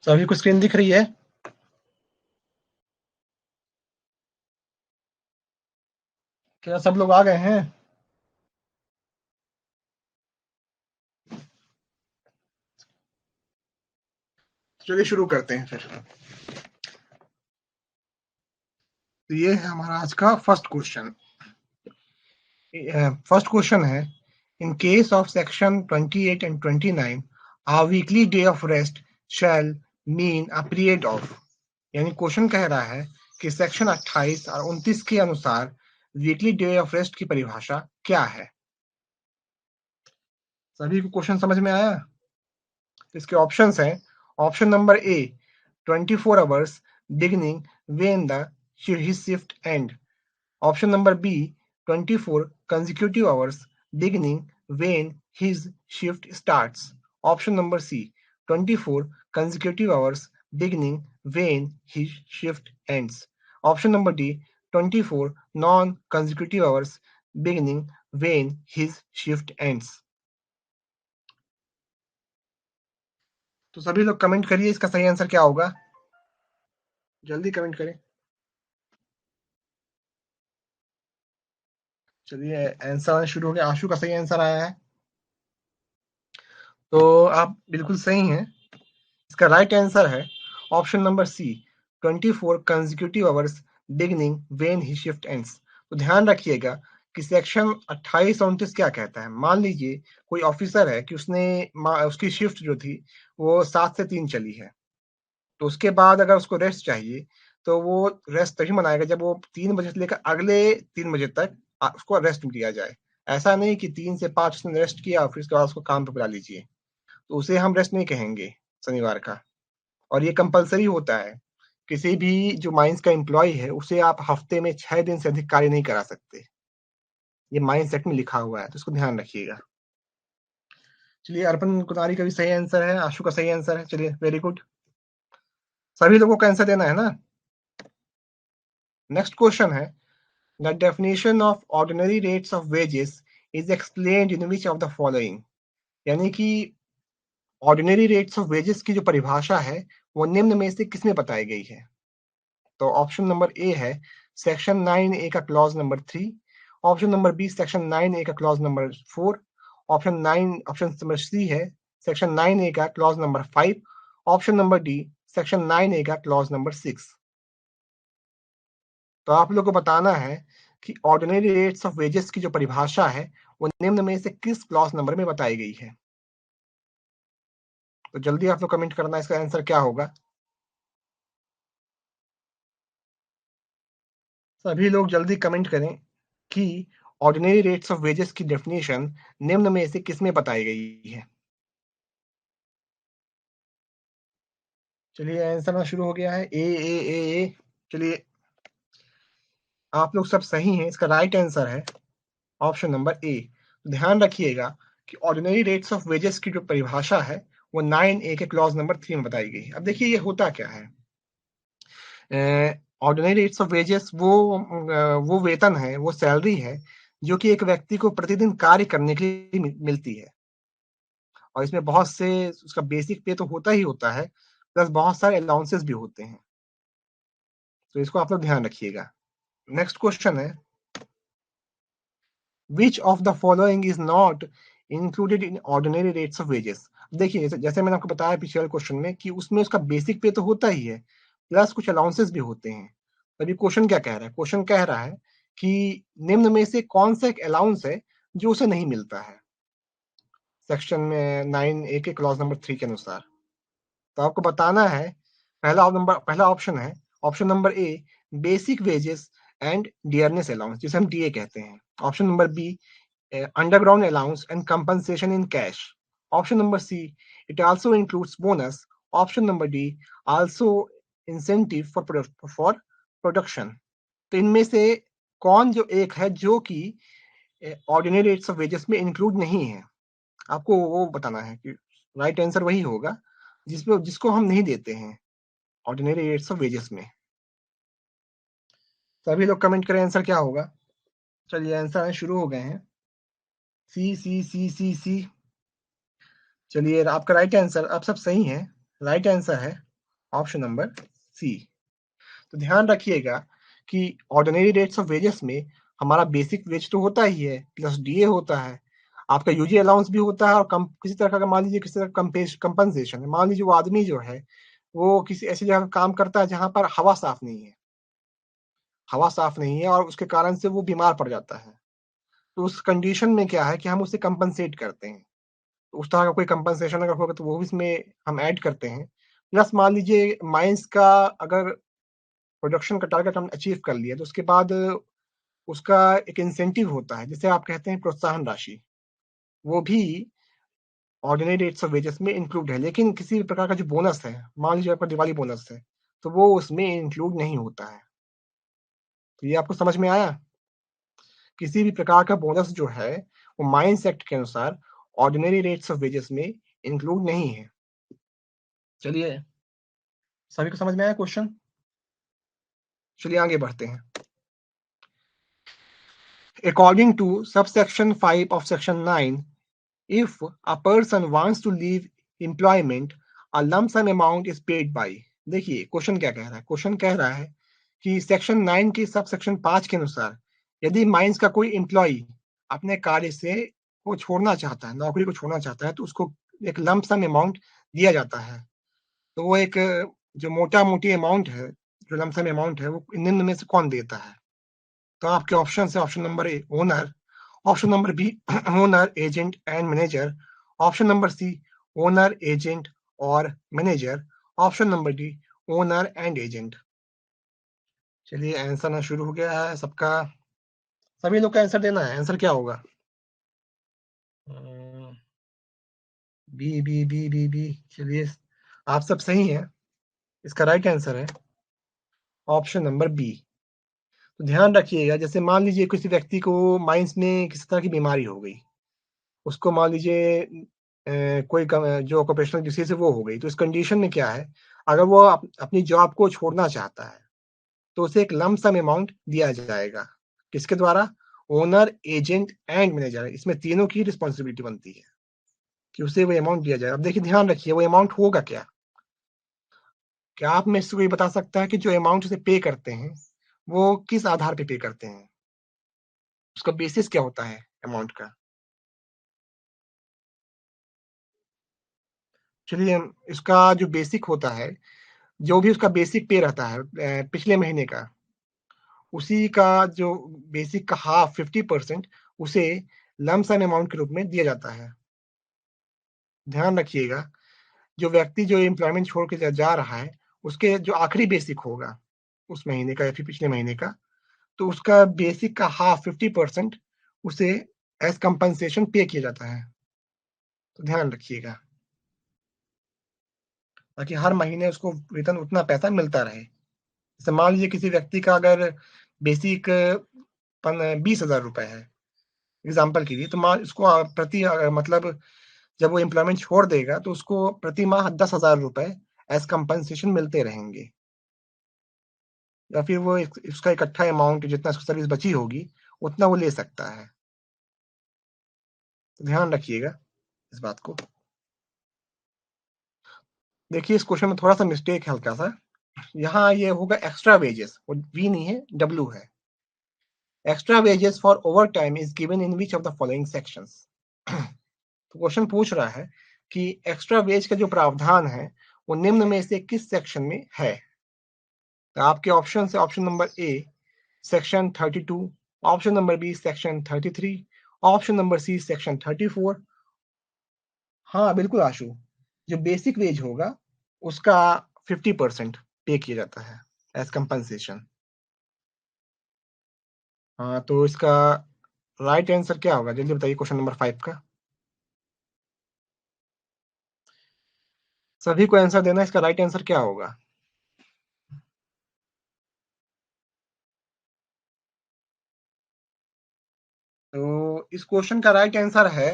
सभी को स्क्रीन दिख रही है? क्या सब लोग आ गए हैं? चलिए शुरू करते हैं फिर। तो ये है हमारा आज का फर्स्ट क्वेश्चन। फर्स्ट क्वेश्चन है, in case of section 28 and 29 a weekly day of rest shall mean a period of, यानी क्वेश्चन कह रहा है कि सेक्शन 28 और 29 के अनुसार वीकली डे ऑफ रेस्ट की परिभाषा क्या है। सभी को क्वेश्चन समझ में आया? इसके ऑप्शंस हैं। Option number A 24 hours beginning when the his shift end. Option number B 24 consecutive hours beginning when his shift starts. Option number C 24 consecutive hours beginning when his shift ends. Option number D 24 non-consecutive hours beginning when his shift ends. तो सभी लोग comment करिए इसका सही answer क्या होगा। जल्दी comment करें। चलिए आंसर आना शुरू हो गया। आशु का सही आंसर आया है, तो आप बिल्कुल सही हैं। इसका राइट आंसर है option number C 24 consecutive hours beginning when he shift ends. तो ध्यान रखिएगा कि सेक्शन 28 और 29 क्या कहता है। मान लीजिए कोई ऑफिसर है कि उसकी शिफ्ट जो थी वो 7 से 3 चली है, तो उसके बाद अगर उसको रेस्ट चाहिए तो वो रेस्ट तभी मनाएगा जब वो 3 बजे से लेकर अगले 3 बजे तक उसको रेस्ट दिया जाए। ऐसा नहीं कि 3 से 5 उसने रेस्ट किया और फिर उसके बाद उसको काम पे बुला लीजिए, तो उसे हम रेस्ट नहीं कहेंगे शनिवार का। और ये कंपलसरी होता है, किसी भी जो माइंस का एम्प्लॉय है उसे आप हफ्ते में 6 दिन से अधिक कार्य नहीं करा सकते। ये माइंड सेट में लिखा हुआ है, तो इसको ध्यान रखिएगा। चलिए अर्पण कुमारी का भी सही आंसर है, आशु का सही आंसर है। चलिए वेरी गुड, सभी लोगों का आंसर देना है ना। नेक्स्ट क्वेश्चन है, the definition of ordinary rates of wages is explained in which of the following. यानी कि ऑर्डिनरी रेट्स ऑफ वेजेस की जो परिभाषा है वो निम्न में से किसमें बताई गई है। तो ऑप्शन नंबर ए है सेक्शन 9A का clause number 3। Option number B section 9A का clause number 4। Option number C है सेक्शन 9A का clause number 5। Option number D section 9A का क्लॉज नंबर 6। तो आप लोग को बताना है कि ऑर्डिनरी रेट्स ऑफ वेजेस की जो परिभाषा है वो निम्न में से किस क्लॉज नंबर में बताई गई है। तो जल्दी आप लोग कमेंट करना, इसका आंसर क्या होगा। सभी लोग जल्दी कमेंट करें कि ऑर्डिनरी रेट्स ऑफ वेजेस की डेफिनेशन निम्न में से किसमें बताई गई है। चलिए आंसर आना शुरू हो गया है। ए। चलिए आप लोग सब सही हैं, इसका राइट आंसर है ऑप्शन नंबर ए। ध्यान रखिएगा कि ऑर्डिनरी रेट्स ऑफ वेजेस की जो परिभाषा है वो 9A के क्लॉज नंबर 3 में बताई गई है। अब देखिए ये होता क्या है। ऑर्डिनरी रेट्स ऑफ वेजेस वो वेतन है, वो सैलरी है जो कि एक व्यक्ति को प्रतिदिन कार्य करने के लिए मिलती है। और इसमें बहुत से उसका बेसिक पे तो होता ही होता है, प्लस बहुत सारे अलाउंसेस भी होते हैं। तो इसको आप लोग ध्यान रखिएगा। नेक्स्ट क्वेश्चन है, which of the following is not included in ordinary rates of wages. देखिए जैसे मैंने आपको बताया पिछले क्वेश्चन में कि उसमें उसका बेसिक पे तो होता ही है, प्लस कुछ अलाउंसेस भी होते हैं। अभी क्वेश्चन क्या कह रहा है, क्वेश्चन कह रहा है कि निम्न में से कौन सा एक अलाउंस है जो उसे नहीं मिलता है सेक्शन में 9A के क्लॉज नंबर 3 के अनुसार। तो आपको बताना है, पहला ऑप्शन है option number A basic wages and dearness allowance, जिसे हम डीए कहते हैं। Option number B underground allowance and compensation in cash. Option number C it also includes bonus. Option number D also incentive for production. तो इनमें से कौन जो एक है जो कि ऑर्डिनरी रेट्स ऑफ वेजेस में इंक्लूड नहीं है, आपको वो बताना है कि राइट आंसर वही होगा जिसको हम नहीं देते हैं ऑर्डिनरी रेट्स ऑफ वेजेस में। सभी लोग कमेंट करें आंसर क्या होगा। चलिए आंसर आने शुरू हो गए हैं। सी सी सी सी सी। चलिए आपका राइट आंसर, आप सब सही हैं। राइट आंसर है ऑप्शन नंबर सी। तो ध्यान रखिएगा कि ऑर्डिनरी रेट्स ऑफ वेजेस में हमारा बेसिक वेज तो होता ही है, प्लस डीए होता है, आपका यूजी अलाउंस भी होता है, और किसी तरह का मान लीजिए किसी तरह कंपनसेशन है। मान लीजिए वो आदमी जो है वो किसी ऐसी जगह काम करता है जहां पर हवा साफ नहीं है, हवा साफ नहीं है और उसके कारण से वो बीमार पड़ जाता है। तो उस कंडीशन में क्या है कि हम उसे कंपनसेट करते हैं। तो उस तरह का कोई कंपनसेशन अगर होगा तो वो भी इसमें हम ऐड करते हैं। प्लस मान लीजिए माइंस का अगर प्रोडक्शन का टारगेट हमने अचीव कर लिया तो उसके बाद उसका एक इंसेंटिव होता है जिसे आप कहते हैं प्रोत्साहन राशि, वो भी ऑर्डिनरी रेट्स ऑफ वेजेस में इंक्लूड है। लेकिन किसी भी प्रकार का जो बोनस है, मान लीजिए आपका दिवाली बोनस है, तो वो उसमें इंक्लूड नहीं होता है। तो ये आपको समझ में आया? किसी भी प्रकार का बोनस जो है वो माइंस एक्ट के अनुसार ऑर्डिनरी रेट्स ऑफ वेजेस में इंक्लूड नहीं है। चलिए, सभी को समझ में आया क्वेश्चन? चलिए आगे बढ़ते हैं। According to subsection 5 of section 9, if a person wants to leave employment, a lump sum amount is paid by। देखिए क्वेश्चन क्या कह रहा है। क्वेश्चन कह रहा है कि सेक्शन 9 के सब सेक्शन 5 के अनुसार यदि माइंस का कोई एम्प्लॉय अपने कार्य से को छोड़ना चाहता है, नौकरी को छोड़ना चाहता है, तो उसको एक लंप सम अमाउंट दिया जाता है। तो वो एक जो मोटा मोटी अमाउंट है, जो लंप सम अमाउंट है, वो निम्न में से कौन देता है? तो आपके ऑप्शन है, option number A owner, option number B owner, agent and manager, option number C owner, agent और manager, option number D owner and agent. चलिए आंसर ना शुरू हो गया है सबका। सभी लोग का आंसर देना है। आंसर क्या होगा? B B B B B. चलिए, आप सब सही हैं। इसका राइट आंसर है ऑप्शन नंबर बी। तो ध्यान रखिएगा, जैसे मान लीजिए किसी व्यक्ति को माइंस में किसी तरह की बीमारी हो गई, उसको मान लीजिए कोई जो ऑक्यूपेशनल डिसीज है वो हो गई, तो इस कंडीशन में क्या है, अगर वो अपनी जॉब को छोड़ना चाहता है तो उसे एक लंप सम अमाउंट दिया जाएगा। किसके द्वारा? ओनर, एजेंट एंड मैनेजर, इसमें तीनों की रिस्पॉन्सिबिलिटी बनती है कि उसे वो अमाउंट दिया जाए। अब देखिए ध्यान रखिए, वो अमाउंट होगा क्या? क्या आप में से कोई बता सकता है कि जो अमाउंट उसे पे करते हैं वो किस आधार पे पे करते हैं? उसका बेसिस क्या होता है अमाउंट का? चलिए, इसका जो बेसिक होता है, जो भी उसका बेसिक पे रहता है पिछले महीने का, उसी का जो बेसिक का हाफ 50% उसे लम सम अमाउंट के रूप में दिया जाता है। ध्यान रखिएगा, जो व्यक्ति जो एम्प्लॉयमेंट छोड़ के जा रहा है, उसके जो आखिरी बेसिक होगा उस महीने का या फिर पिछले महीने का, तो उसका बेसिक का हाफ 50% उसे एज कंपनसेशन पे किया जाता है। तो ध्यान रखिएगा, ताकि हर महीने उसको वेतन उतना पैसा मिलता रहे। जैसे मान लीजिए किसी व्यक्ति का अगर बेसिक 20,000 रुपए है एग्जाम्पल के लिए, तो मान उसको प्रति मतलब जब वो एम्प्लॉयमेंट छोड़ देगा तो उसको प्रति माह 10,000 रुपए एज कंपनसेशन मिलते रहेंगे, या फिर वो उसका इकट्ठा अमाउंट जितना उसकी सर्विस बची होगी उतना वो ले सकता है। तो ध्यान रखिएगा इस बात को। देखिए इस क्वेश्चन में थोड़ा सा मिस्टेक है हल्का सा। यहाँ ये होगा एक्स्ट्रा वेजेस, वो वी नहीं है, डब्ल्यू है। Extra wages for over time is given in which of the following sections. तो क्वेश्चन पूछ रहा है कि एक्स्ट्रा वेज का जो प्रावधान है वो निम्न में से किस सेक्शन में है? तो आपके ऑप्शन है, option number A section 32, option number B section 33, option number C section 34। हाँ बिल्कुल आशु, जो बेसिक वेज होगा उसका 50% पे किया जाता है एज कंपनसेशन। हाँ, तो इसका राइट आंसर क्या होगा? जल्दी बताइए क्वेश्चन नंबर 5 का। सभी को आंसर देना, इसका राइट आंसर क्या होगा? तो इस क्वेश्चन का राइट आंसर है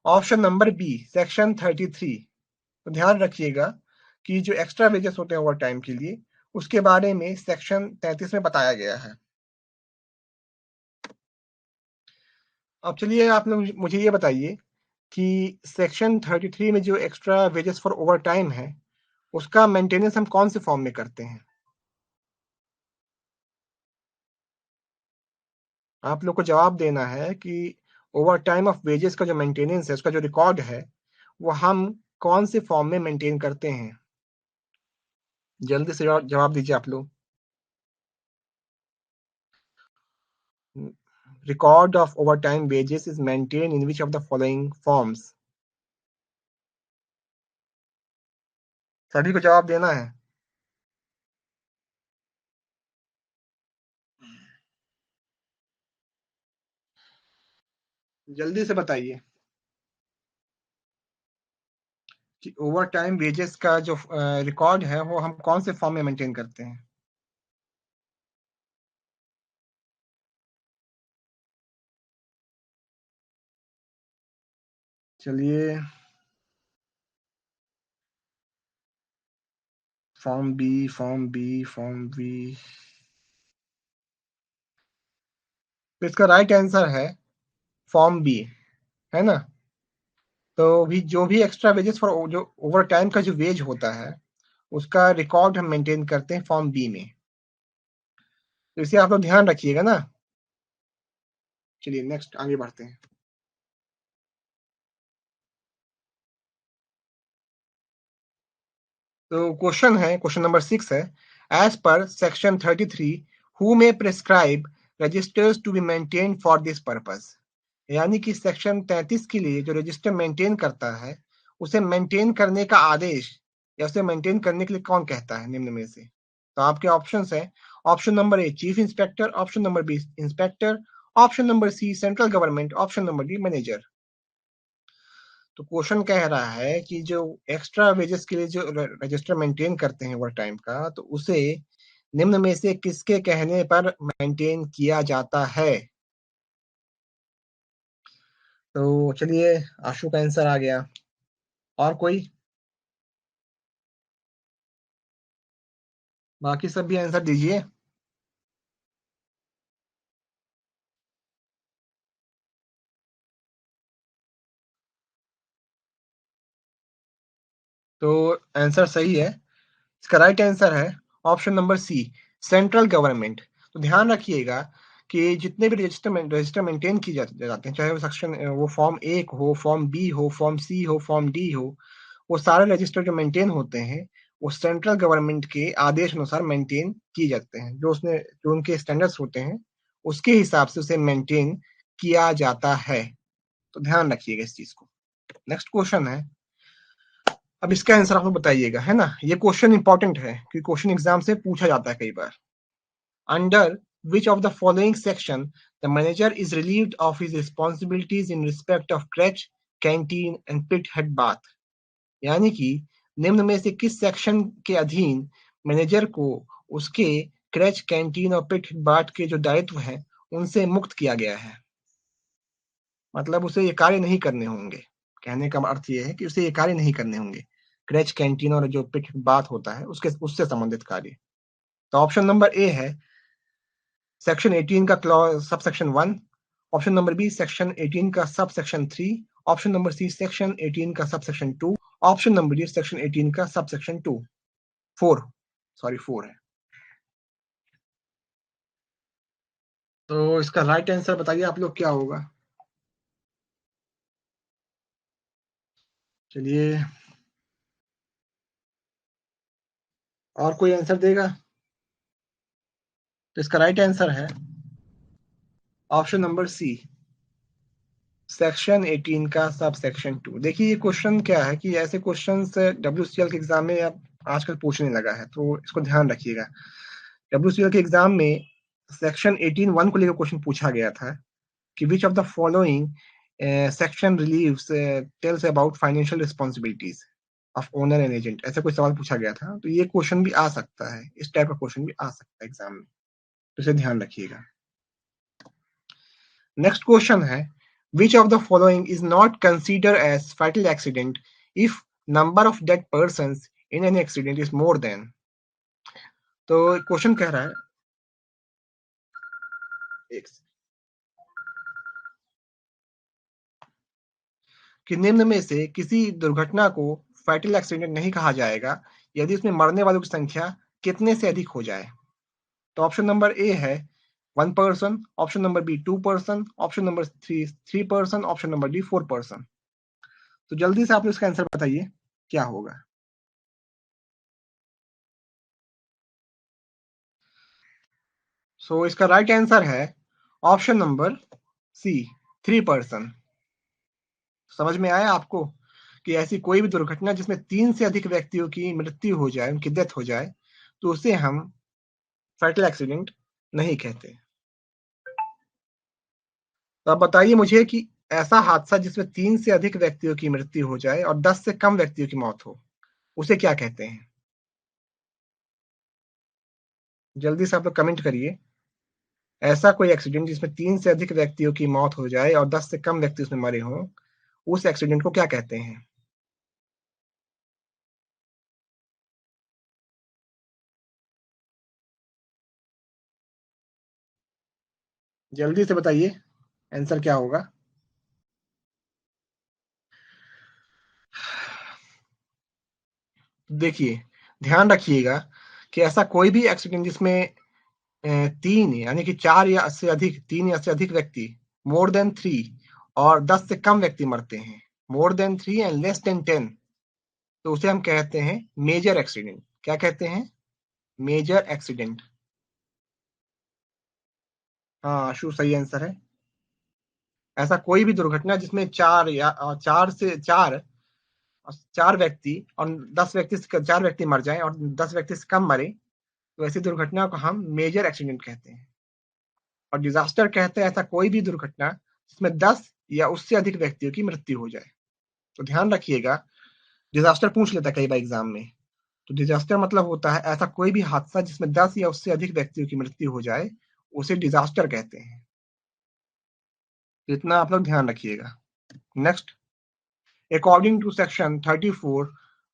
ऑप्शन नंबर बी सेक्शन 33। तो ध्यान रखिएगा कि जो एक्स्ट्रा वेजेस होते हैं ओवर टाइम के लिए, उसके बारे में सेक्शन 33 में बताया गया है। अब चलिए आप लोग मुझे ये बताइए कि सेक्शन 33 में जो extra wages for over time है उसका मेंटेनेंस हम कौन से फॉर्म में करते हैं? आप लोग को जवाब देना है कि ओवर टाइम ऑफ वेजेस का जो मेंटेनेंस है, उसका जो रिकॉर्ड है, वो हम कौन से फॉर्म में मेंटेन करते हैं? जल्दी से जवाब दीजिए आप लोग। Record of overtime wages is maintained in which of the following forms? सभी को जवाब देना है। जल्दी से बताइए कि ओवर टाइम वेजेस का जो रिकॉर्ड है वो हम कौन से फॉर्म में मेंटेन करते हैं? चलिए, form B, form B, form B. तो इसका राइट आंसर है फॉर्म बी, है ना? तो भी जो भी एक्स्ट्रा वेजेस फॉर जो ओवर टाइम का जो वेज होता है, उसका रिकॉर्ड हम मेंटेन करते हैं फॉर्म बी में। तो इसे आप लोग ध्यान रखिएगा ना। चलिए नेक्स्ट आगे बढ़ते हैं। तो क्वेश्चन है, क्वेश्चन नंबर 6 है, as per section 33 who may prescribe registers to be maintain for this purpose. यानी कि सेक्शन 33 के लिए जो रजिस्टर मेंटेन करता है, उसे मेंटेन करने का आदेश या उसे मेंटेन करने के लिए कौन कहता है निम्न में से? तो आपके ऑप्शंस है, option number A chief inspector, option number B inspector, option number C central government, option number D manager. तो क्वेश्चन कह रहा है कि जो एक्स्ट्रा वेजेस के लिए जो रजिस्टर मेंटेन करते हैं ओवर टाइम का, तो उसे निम्न में से किसके कहने पर मेंटेन किया जाता है? तो चलिए, आशु का आंसर आ गया। और कोई? बाकी सब भी आंसर दीजिए। तो आंसर सही है। इसका राइट आंसर है option number C central government. तो ध्यान रखिएगा कि जितने भी रजिस्टर मेंटेन किए जाते हैं, चाहे वो सेक्शन वो फॉर्म एक हो, फॉर्म बी हो, फॉर्म सी हो, फॉर्म डी हो, वो सारे रजिस्टर जो मेंटेन होते हैं, वो सेंट्रल गवर्नमेंट के आदेश अनुसार मेंटेन किए जाते हैं। जो उनके स्टैंडर्ड्स होते हैं, उसके हिसाब से उसे मेंटेन किया जाता है। तो ध्यान रखिएगा इस चीज को। नेक्स्ट क्वेश्चन है, अब इसका आंसर आप लोग बताइएगा, है ना? ये क्वेश्चन इंपॉर्टेंट है क्योंकि क्वेश्चन एग्जाम से पूछा जाता है कई बार। Under which of the following section the manager is relieved of his responsibilities in respect of crèche, canteen and pit head bath? यानी कि निम्न में से किस सेक्शन के अधीन मैनेजर को उसके क्रैच, कैंटीन और पिट बाथ के जो दायित्व हैं, उनसे मुक्त किया गया है? मतलब उसे ये कार्य नहीं करने होंगे। कहने का अर्थ ये है कि उसे ये कार्य नहीं करने होंगे। क्रैच, कैंटीन और जो पिट बाथ होता है, उसके उससे संबंधित कार्य। तो ऑप्शन नंबर ए है सेक्शन 18 का clause sub section 1, option number B section 18 का sub section 3, option number C section 18 का sub section 2, option number D section 18 का सब सेक्शन 2 4 सॉरी 4 है। तो इसका राइट आंसर बताइए आप लोग क्या होगा? चलिए, और कोई आंसर देगा? तो इसका राइट आंसर है ऑप्शन नंबर सी सेक्शन 18 का सब सेक्शन 2। देखिए, ये क्वेश्चन क्या है कि ऐसे क्वेश्चन WCL के एग्जाम में अब आजकल पूछने लगा है, तो इसको ध्यान रखिएगा। WCL के एग्जाम में सेक्शन 18(1) को लेकर क्वेश्चन पूछा गया था कि which of the following section relieves tells about financial responsibilities of owner and agent, ऐसा कोई सवाल पूछा गया था। तो ये क्वेश्चन भी आ सकता है, इस टाइप का क्वेश्चन भी आ सकता है एग्जाम में, तो इसे ध्यान रखिएगा। नेक्स्ट क्वेश्चन है, which of the following is not considered as fatal accident if number of dead persons in an accident is more than? तो क्वेश्चन कह रहा है, एक कि निम्न में से किसी दुर्घटना को फैटल एक्सीडेंट नहीं कहा जाएगा यदि उसमें मरने वालों की संख्या कितने से अधिक हो जाए। तो ऑप्शन नंबर ए है 1%, option number B 2%, option number 3%, option number D 4%। तो जल्दी से आप इसका आंसर बताइए क्या होगा। इसका राइट आंसर है ऑप्शन नंबर सी 3%। समझ में आया आपको कि ऐसी कोई भी दुर्घटना जिसमें 3 से अधिक व्यक्तियों की मृत्यु हो जाए, उनकी डेथ हो जाए, तो उसे हम फैटल एक्सीडेंट नहीं कहते। तो आप बताइए मुझे कि ऐसा हादसा जिसमें 3 से अधिक व्यक्तियों की मृत्यु हो जाए और 10 से कम व्यक्तियों की मौत हो, उसे क्या कहते हैं। जल्दी से आप लोग कमेंट करिए। ऐसा कोई एक्सीडेंट जिसमें 3 से अधिक व्यक्तियों की मौत हो जाए और 10 से कम व्यक्ति उसमें मरे हों, उस एक्सीडेंट को क्या कहते हैं। जल्दी से बताइए आंसर क्या होगा। देखिए, ध्यान रखिएगा कि ऐसा कोई भी एक्सीडेंट जिसमें 3 या से अधिक व्यक्ति, मोर देन 3, और 10 से कम व्यक्ति मरते हैं, more than 3 and less than 10, तो उसे हम कहते हैं मेजर एक्सीडेंट। क्या कहते हैं? Major accident. हाँ, आशु सही आंसर है। ऐसा कोई भी दुर्घटना जिसमें 4 व्यक्ति और 4 व्यक्ति मर जाएं और 10 व्यक्ति से कम मरे, तो ऐसी दुर्घटना को हम मेजर एक्सीडेंट कहते हैं। और डिजास्टर कहते हैं ऐसा कोई भी दुर्घटना जिसमें 10 या उससे अधिक व्यक्तियों की मृत्यु हो जाए। तो ध्यान रखिएगा, डिजास्टर पूछ लेता है कई बार एग्जाम में। तो डिजास्टर मतलब होता है ऐसा कोई भी हादसा जिसमें 10 या उससे अधिक व्यक्तियों की मृत्यु हो जाए, उसे डिजास्टर कहते हैं। तो इतना आप लोग ध्यान रखिएगा। Next, according to section 34,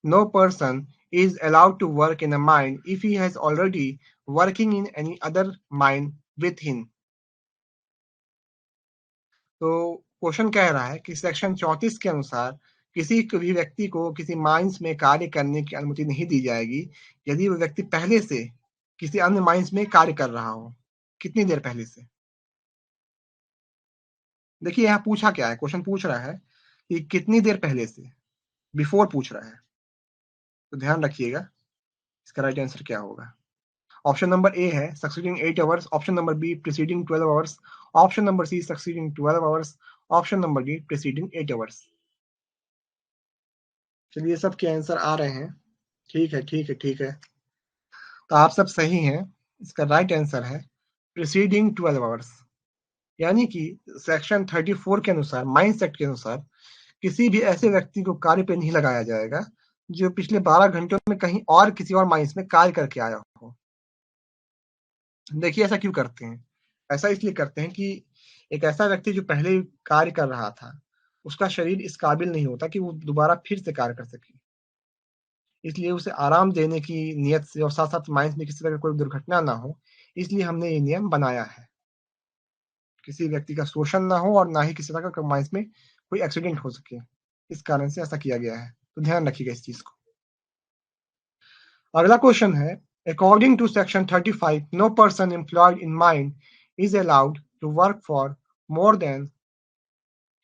no person is allowed to work in a mine if he has already working in any other mine with him. तो क्वेश्चन कह रहा है कि सेक्शन 34 के अनुसार किसी भी व्यक्ति को किसी माइंस में कार्य करने की अनुमति नहीं दी जाएगी यदि वो व्यक्ति पहले से किसी अन्य माइंस में कार्य कर रहा हो। कितनी देर पहले से? देखिए यहाँ पूछा क्या है, क्वेश्चन पूछ रहा है कि कितनी देर पहले से, बिफोर पूछ रहा है। तो ध्यान रखिएगा इसका राइट आंसर क्या होगा। ऑप्शन नंबर ए है succeeding 8 hours, option number B preceding 12 hours, option number C succeeding 12 hours, option number D preceding 8 hours. चलिए सबके आंसर आ रहे हैं। ठीक है, ठीक है, ठीक है। तो आप सब सही हैं। इसका राइट आंसर है प्रीसीडिंग 12 आवर्स। यानी कि सेक्शन 34 के अनुसार, माइंस एक्ट के अनुसार, किसी भी ऐसे व्यक्ति को कार्य पे नहीं लगाया जाएगा जो पिछले 12 घंटों में कहीं और किसी और माइंस में कार्य करके आया हो। देखिए ऐसा क्यों करते हैं? ऐसा इसलिए करते हैं कि एक ऐसा व्यक्ति जो पहले कार्य कर रहा था, उसका शरीर इस काबिल नहीं होता कि वो दोबारा फिर से कार्य कर सके। इसलिए उसे आराम देने की नियत से और साथ-साथ माइंस में किसी तरह का कोई दुर्घटना ना हो, इसलिए हमने ये नियम बनाया है। किसी व्यक्ति का शोषण ना हो और ना ही किसी तरह का माइंस में कोई एक्सीडेंट हो सके। इस कारण से ऐसा किया गया है। तो ध्यान रखिएगा इस चीज़ को। अगला क्वेश्चन है, according to section 35, no person employed in mine is allowed to work for more than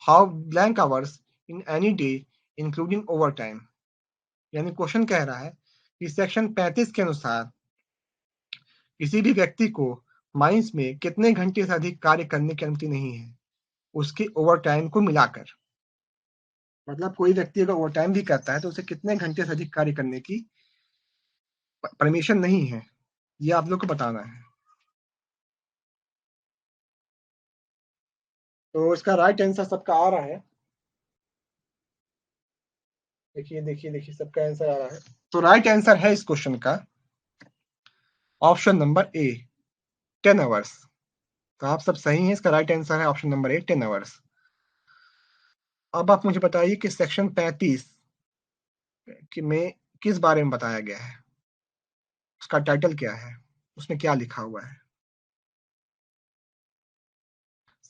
how blank hours in any day including overtime। यानी क्वेश्चन कह रहा है कि सेक्शन 35 के अनुसार किसी भी व्यक्ति को माइंस में कितने घंटे से अधिक कार्य करने की अनुमति नहीं है, उसके ओवर टाइम को मिलाकर। मतलब कोई व्यक्ति अगर ओवर टाइम भी करता है तो उसे कितने घंटे से अधिक कार्य करने की परमिशन नहीं है, ये आप लोग को बताना है। तो इसका राइट आंसर सबका आ रहा है। देखिए देखिए देखिए, सबका आंसर आ रहा है। तो राइट आंसर है इस क्वेश्चन का ऑप्शन नंबर ए 10 आवर्स। तो आप सब सही हैं। इसका राइट आंसर है ऑप्शन नंबर ए 10 आवर्स। अब आप मुझे बताइए कि सेक्शन 35 में किस बारे में बताया गया है, उसका टाइटल क्या है, उसमें क्या लिखा हुआ है।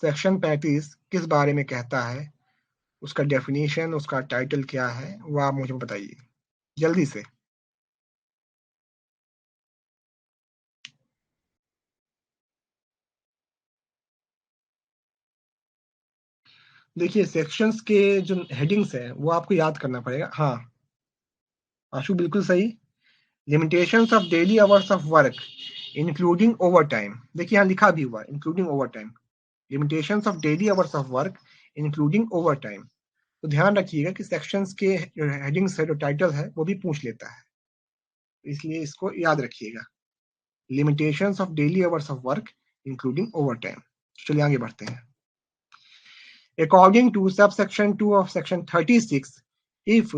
सेक्शन 35 किस बारे में कहता है, उसका डेफिनेशन, उसका टाइटल क्या है, वो आप मुझे बताइए। जल्दी से। देखिए सेक्शंस के जो हेडिंग्स है वो आपको याद करना पड़ेगा। हाँ आशु बिल्कुल सही। Limitations of daily hours of work including over time, देखिए यहाँ लिखा भी हुआ including over time. Limitations of daily hours of work including over time. तो ध्यान रखिएगा कि सेक्शंस के जो हेडिंग्स है, जो टाइटल है, वो भी पूछ लेता है, इसलिए इसको याद रखिएगा। Limitations of daily hours of work including over time. चलिए आगे बढ़ते हैं। According to subsection 2 of section 36, if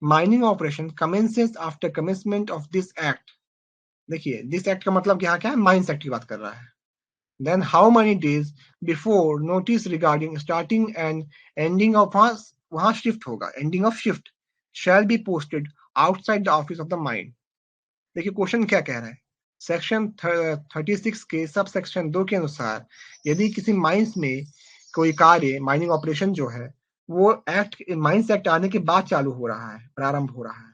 mining operation commences after commencement of this act, देखिए दिस एक्ट का मतलब यहाँ क्या है, माइंस एक्ट की बात कर रहा है। Then how many days before notice regarding starting and ending of वहां शिफ्ट होगा, ending of shift shall be posted outside the office of the mine। देखिए क्वेश्चन क्या कह रहा है, सेक्शन 36 के सब सेक्शन 2 के अनुसार यदि किसी माइंस में कोई कार्य, माइनिंग ऑपरेशन जो है वो एक्ट, माइंस एक्ट आने के बाद चालू हो रहा है, प्रारंभ हो रहा है,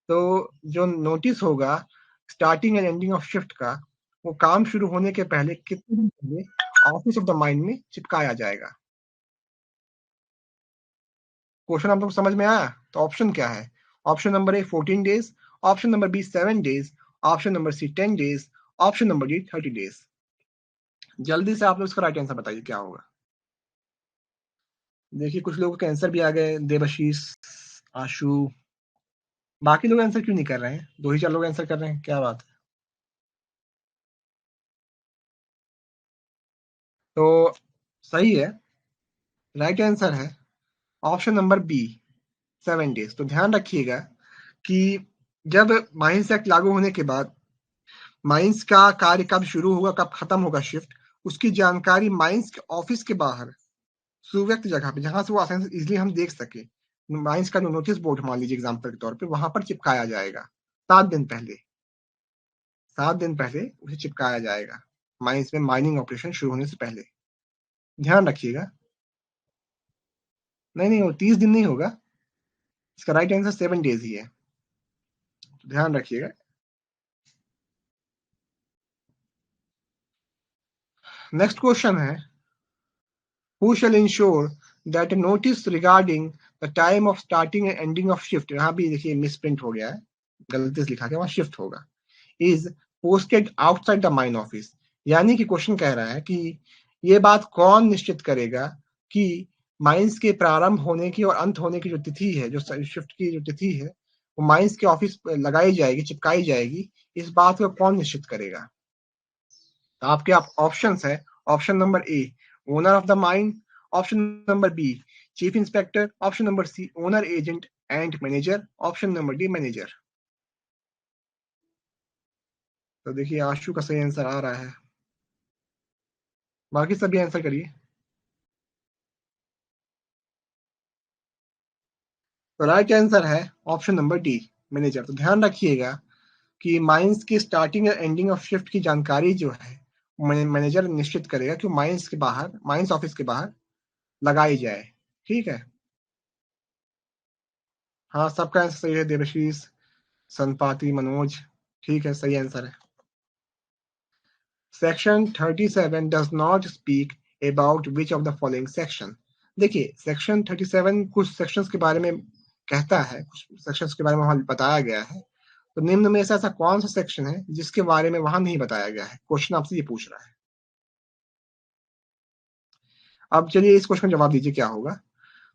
तो जो नोटिस होगा starting and ending of shift का, वो काम शुरू होने के पहले कितने दिन पहले ऑफिस ऑफ द माइन में चिपकाया जाएगा। क्वेश्चन आप लोग समझ में आया? तो ऑप्शन क्या है, option number A 14 days, option number B 7 days, option number C 10 days, option number D 30 days. जल्दी से आप लोग इसका राइट आंसर बताइए क्या होगा। देखिए कुछ लोगों के आंसर भी आ गए, देवाशीष, आशु। बाकी लोग आंसर क्यों नहीं कर रहे हैं, 2 ही 4 लोग आंसर कर रहे हैं, क्या बात है? तो सही है, राइट आंसर है ऑप्शन नंबर बी 7 डेज। तो ध्यान रखिएगा कि जब माइंस एक्ट लागू होने के बाद माइंस का कार्य कब शुरू होगा, कब खत्म होगा शिफ्ट, उसकी जानकारी माइंस के ऑफिस के बाहर सुव्यक्त जगह पे, जहां से वो आसानी से इजिली हम देख सके, माइंस का जो नोटिस बोर्ड मान लीजिए एग्जाम्पल के तौर पे, वहां पर चिपकाया जाएगा 7 दिन पहले। 7 दिन पहले उसे चिपकाया जाएगा माइंस में, माइनिंग ऑपरेशन शुरू होने से पहले। ध्यान रखिएगा। नहीं नहीं, वो 30 दिन नहीं होगा, इसका राइट आंसर 7 डेज ही है, तो ध्यान रखिएगा। नेक्स्ट क्वेश्चन है, who shall ensure that a notice regarding the time of starting and ending of shift, यहाँ भी देखिए मिसप्रिंट हो गया है, गलती से लिखा गया, वहां शिफ्ट होगा, is posted outside the mine office। यानी कि क्वेश्चन कह रहा है कि ये बात कौन निश्चित करेगा कि माइंस के प्रारंभ होने की और अंत होने की जो तिथि है, जो शिफ्ट की जो तिथि है, वो माइंस के ऑफिस लगाई जाएगी, चिपकाई जाएगी, इस बात को कौन निश्चित करेगा। तो आपके ऑप्शंस है, option number A owner of the mine, option number B chief inspector, option number C owner agent and manager, option number D manager. तो देखिए आशु का सही आंसर आ रहा है, बाकी सभी आंसर करिए। तो राइट आंसर है ऑप्शन नंबर डी मैनेजर। तो ध्यान रखिएगा कि माइंस की स्टार्टिंग और एंडिंग ऑफ शिफ्ट की जानकारी जो है मैनेजर निश्चित करेगा कि माइंस के बाहर, माइंस ऑफिस के बाहर लगाई जाए। ठीक है, हाँ सबका आंसर सही है, देवशीष, संपाति, मनोज, ठीक है सही आंसर है। Section 37 does not speak about which of the following section. देखिए सेक्शन 37 कुछ सेक्शंस के बारे में कहता है, कुछ सेक्शंस के बारे में वहां बताया गया है, तो निम्न में से ऐसा कौन सा सेक्शन है जिसके बारे में वहां नहीं बताया गया है, क्वेश्चन आपसे ये पूछ रहा है। अब चलिए इस क्वेश्चन का जवाब दीजिए क्या होगा।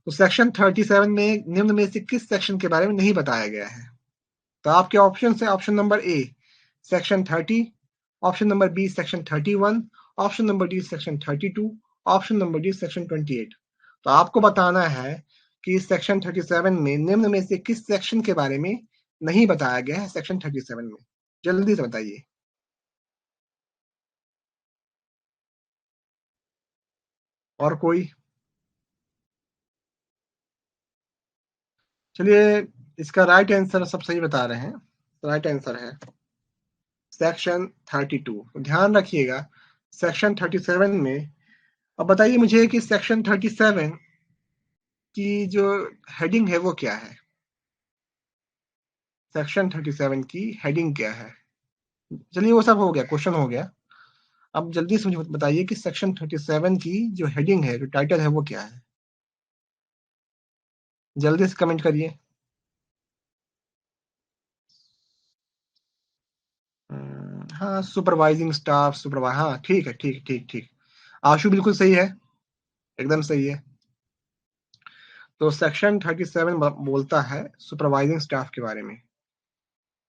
तो सेक्शन 37 में निम्न में से किस सेक्शन के बारे में नहीं बताया गया है। तो आपके ऑप्शन है, option number A section 30, option number B section 31, option number D section 32, option number D section 28। तो आपको बताना है कि सेक्शन 37 में निम्न में से किस सेक्शन के बारे में नहीं बताया गया है, सेक्शन 37 में, जल्दी से बताइए। और कोई? चलिए इसका राइट आंसर सब सही बता रहे हैं, राइट आंसर है सेक्शन 32। ध्यान रखिएगा सेक्शन 37 में। अब बताइए मुझे कि सेक्शन 37 की जो हेडिंग है वो क्या है। सेक्शन 37 की हेडिंग क्या है? चलिए वो सब हो गया, क्वेश्चन हो गया। अब जल्दी से मुझे बताइए कि सेक्शन 37 की जो हेडिंग है, जो टाइटल है, वो क्या है? जल्दी से कमेंट करिए। हाँ, सुपरवाइजिंग स्टाफ, हाँ, ठीक है, ठीक ठीक ठीक। आशु बिल्कुल सही है, एकदम सही है। तो सेक्शन 37 बोलता है सुपरवाइजिंग स्टाफ के बारे में।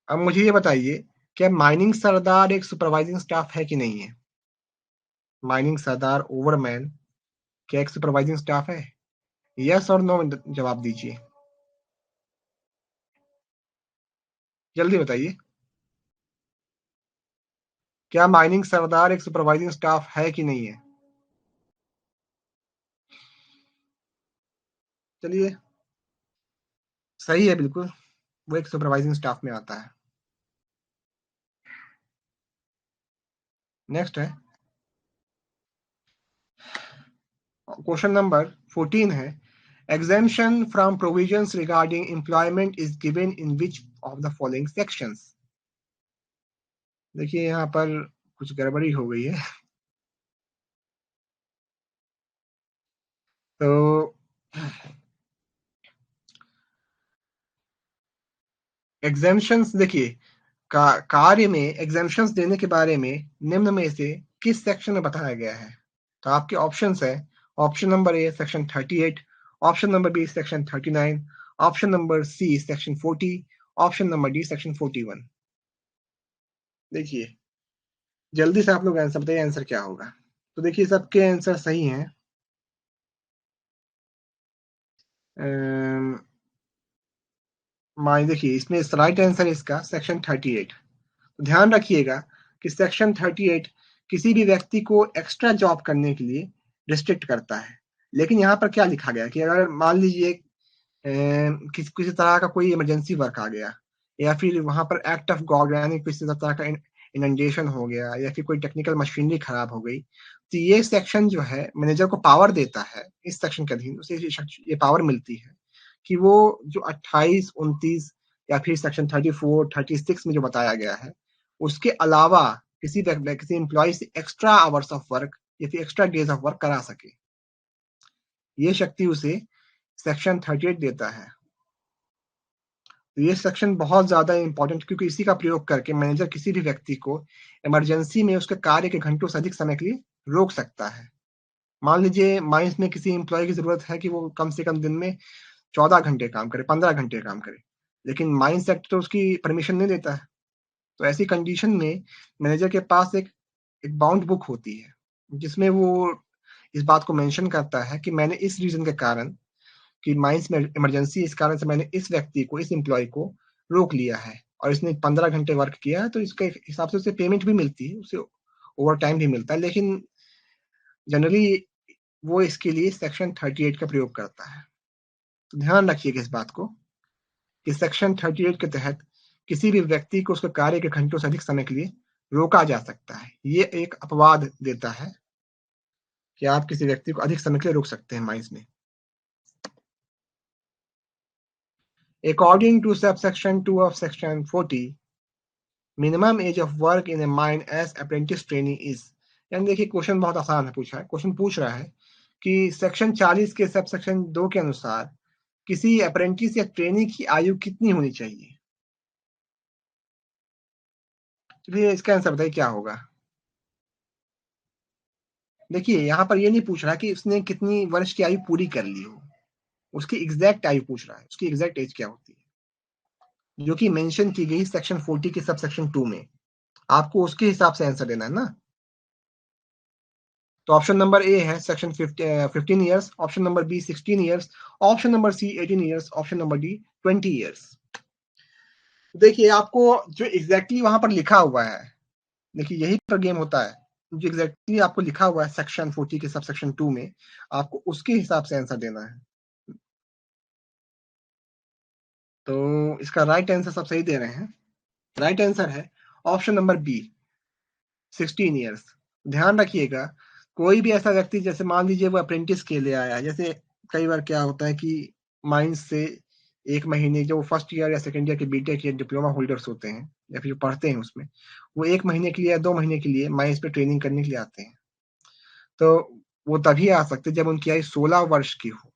अब मुझे ये बताइए, क्या माइनिंग सरदार एक सुपरवाइजिंग स्टाफ है कि नहीं है? माइनिंग सरदार, ओवरमैन, क्या एक सुपरवाइजिंग स्टाफ है? यस और नो में जवाब दीजिए, जल्दी बताइए। क्या माइनिंग सरदार एक सुपरवाइजिंग स्टाफ है कि नहीं है? चलिए, सही है बिल्कुल, वो एक सुपरवाइजिंग स्टाफ में आता है। नेक्स्ट है क्वेश्चन नंबर 14 है, exemption from provisions regarding employment is given in which of the following sections? देखिए यहाँ पर कुछ गड़बड़ी हो गई है। तो एग्जेम्पशंस देखिए, कार्य में एग्जेम्पशंस देने के बारे में निम्न में से किस सेक्शन में बताया गया है? तो आपके ऑप्शंस है, option number A section 38, option number B section 39, option number C section 40, option number D section 41। देखिए, जल्दी से आप लोग आंसर बताइए, आंसर क्या होगा? तो देखिए, सबके आंसर सही हैं। देखिए, इसमें राइट आंसर इसका सेक्शन 38। ध्यान रखिएगा कि सेक्शन 38 किसी भी व्यक्ति को एक्स्ट्रा जॉब करने के लिए रिस्ट्रिक्ट करता है। लेकिन यहाँ पर क्या लिखा गया कि अगर मान लीजिए किसी तरह का कोई इमरजेंसी वर्क आ गया, या फिर वहां पर एक्ट ऑफ गॉड, यानी किसी तरह का इनंडेशन हो गया, या फिर कोई टेक्निकल मशीनरी खराब हो गई, तो ये सेक्शन जो है मैनेजर को पावर देता है, इस सेक्शन के अधीन उसे ये पावर मिलती है कि वो जो 28, 29 या फिर सेक्शन 34, 36 में जो बताया गया है, उसके अलावा किसी एम्प्लॉय से एक्स्ट्रा आवर्स ऑफ वर्क या फिर एक्स्ट्रा डेज ऑफ वर्क करा सके। ये शक्ति उसे सेक्शन 38 देता है। तो ये सेक्शन बहुत ज्यादा इंपॉर्टेंट, क्योंकि इसी का प्रयोग करके मैनेजर किसी भी व्यक्ति को इमरजेंसी में उसके कार्य के घंटों से अधिक समय के लिए रोक सकता है। मान लीजिए माइंस में किसी एम्प्लॉय की जरूरत है कि वो कम से कम दिन में 14 घंटे काम करे, 15 घंटे काम करे, लेकिन माइंस एक्ट तो उसकी परमिशन नहीं देता है। तो ऐसी कंडीशन में मैनेजर के पास एक बाउंड बुक होती है, जिसमें वो इस बात को मेंशन करता है कि मैंने इस रीजन के कारण, कि माइंस में इमरजेंसी, इस कारण से मैंने इस व्यक्ति को, इस एम्प्लॉय को रोक लिया है, और इसने 15 घंटे वर्क किया है, तो इसके हिसाब से उसे पेमेंट भी मिलती है, उसे ओवर टाइम भी मिलता है। लेकिन जनरली वो इसके लिए सेक्शन 38 का प्रयोग करता है। तो ध्यान रखिएगा इस बात को कि सेक्शन 38 के तहत किसी भी व्यक्ति को उसके कार्य के घंटों से अधिक समय के लिए रोका जा सकता है। ये एक अपवाद देता है कि आप किसी व्यक्ति को अधिक समय के लिए रोक सकते हैं माइंस में। According to subsection 2 of section 40, minimum age of work in a mine as apprentice trainee is, यानी देखिए, क्वेश्चन बहुत आसान है पूछा है। क्वेश्चन पूछ रहा है कि सेक्शन 40 के सब सेक्शन 2 के अनुसार किसी अप्रेंटिस या ट्रेनी की आयु कितनी होनी चाहिए? चलिए, इसका आंसर बताइए क्या होगा। देखिए, यहाँ पर ये नहीं पूछ रहा कि उसने कितनी वर्ष की आयु पूरी कर ली हो, उसकी एग्जैक्ट आयु पूछ रहा है, उसकी एग्जैक्ट एज क्या होती है, जो कि मेंशन की गई सेक्शन 40 के सब सेक्शन 2 में। आपको उसके हिसाब से आंसर देना है ना। तो ऑप्शन नंबर ए है section 15 years, option number B 16 years, option number C 18 years, option number D 20 years. देखिए, आपको जो एग्जैक्टली वहां पर लिखा हुआ है, देखिए यही पर गेम होता है, जो एग्जैक्टली आपको लिखा हुआ है सेक्शन 40 के सब सेक्शन 2 में, आपको उसके हिसाब से आंसर देना है। तो इसका राइट आंसर सब सही दे रहे हैं। राइट आंसर है ऑप्शन नंबर बी 16 ईयर्स। ध्यान रखिएगा, कोई भी ऐसा व्यक्ति, जैसे मान लीजिए वो अप्रेंटिस के लिए आया, जैसे कई बार क्या होता है कि माइंस से 1 महीने जो फर्स्ट ईयर या सेकंड ईयर के बीटेक के डिप्लोमा होल्डर्स होते हैं या फिर जो पढ़ते हैं उसमें, वो 1 महीने के लिए या 2 महीने के लिए माइंस पे ट्रेनिंग करने के लिए आते हैं। तो वो तभी आ सकते हैं जब उनकी आयु 16 वर्ष की हो।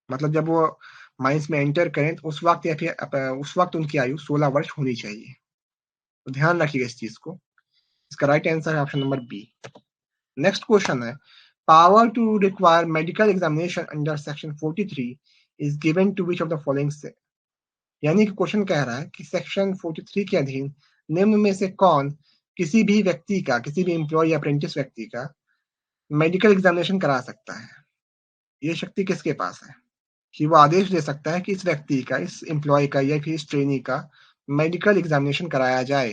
मतलब जब वो माइंस में एंटर करें तो उस वक़्त या फिर उस वक़्त उनकी आयु 16 वर्ष होनी चाहिए। तो ध्यान रखिएगा इस चीज़ को। इसका राइट आंसर है option number B. Next question है, power to require medical examination under section 43 is given to which of the following से, यानी कि क्वेश्चन कह रहा है कि सेक्शन 43 के अधीन निम्न में से कौन किसी भी व्यक्ति का, किसी भी एम्प्लॉय या अप्रेंटिस व्यक्ति का मेडिकल एग्जामिनेशन करा सकता है। ये शक्ति किसके पास है कि वो आदेश दे सकता है कि इस व्यक्ति का, इस एम्प्लॉय का या फिर इस ट्रेनी का मेडिकल एग्जामिनेशन कराया जाए।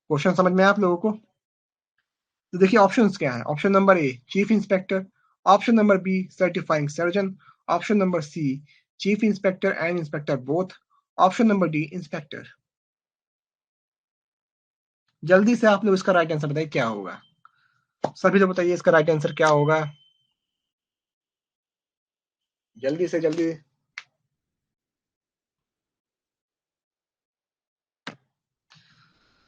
क्वेश्चन समझ में आया आप लोगों को? तो देखिए ऑप्शंस क्या है। Option number A chief inspector, option number B certifying surgeon, option number C chief inspector and inspector both, option number D inspector. जल्दी से आप लोग इसका राइट आंसर बताइए क्या होगा। सभी लोग बताइए इसका राइट आंसर क्या होगा, जल्दी से जल्दी।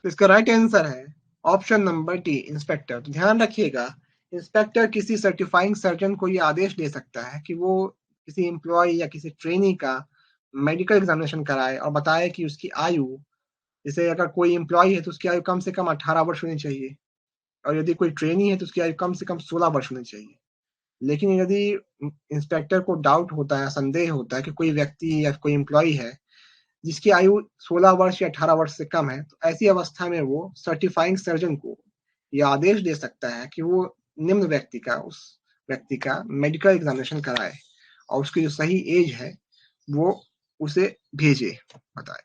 तो इसका राइट आंसर है ऑप्शन नंबर डी इंस्पेक्टर। तो ध्यान रखिएगा, इंस्पेक्टर किसी सर्टिफाइंग सर्जन को ये आदेश दे सकता है कि वो किसी एम्प्लॉय या किसी ट्रेनी का मेडिकल एग्जामिनेशन कराए और बताए कि उसकी आयु, जैसे अगर कोई एम्प्लॉय है तो उसकी आयु कम से कम 18 वर्ष होनी चाहिए, और यदि कोई ट्रेनी है तो उसकी आयु कम से कम 16 वर्ष होनी चाहिए। लेकिन यदि इंस्पेक्टर को डाउट होता है, संदेह होता है कि कोई व्यक्ति या कोई एम्प्लॉय है जिसकी आयु 16 वर्ष या 18 वर्ष से कम है, तो ऐसी अवस्था में वो सर्टिफाइंग सर्जन को यह आदेश दे सकता है कि वो निम्न व्यक्ति का, उस व्यक्ति का मेडिकल एग्जामिनेशन कराए और उसकी जो सही एज है वो उसे भेजे, बताए।